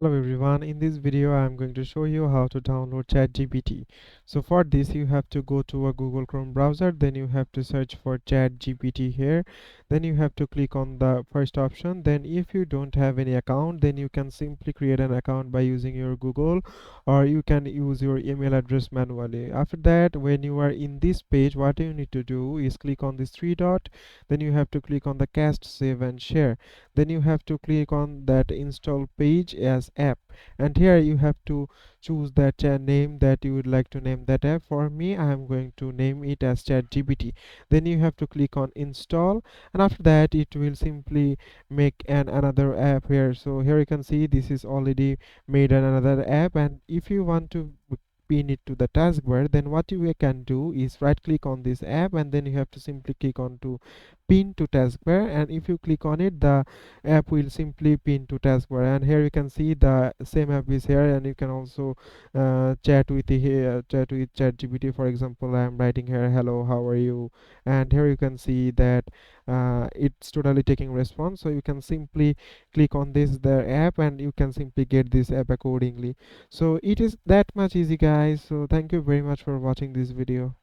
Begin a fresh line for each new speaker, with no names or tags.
Hello everyone, in this video I am going to show you how to download ChatGPT. So for this you have to go to a Google Chrome browser, then you have to search for ChatGPT here, then you have to click on the first option. Then if you don't have any account, then you can simply create an account by using your Google, or you can use your email address manually. After that, when you are in this page, what you need to do is click on this three dot, then you have to click on the cast, save and share, then you have to click on that install page as app, and here you have to choose that name that you would like to name that app. For me, I am going to name it as ChatGPT. Then you have to click on install, and after that it will simply make another app here. So here you can see this is already made another app, and if you want to pin it to the taskbar, then what you can do is right click on this app, and then you have to simply click on to pin to taskbar, and if you click on it, the app will simply pin to taskbar. And here you can see the same app is here, and you can also chat with ChatGPT. For example, I am writing here, hello, how are you, and here you can see that it's totally taking response. So you can simply click on this the app, and you can simply get this app accordingly. So it is that much easy, guys. So thank you very much for watching this video.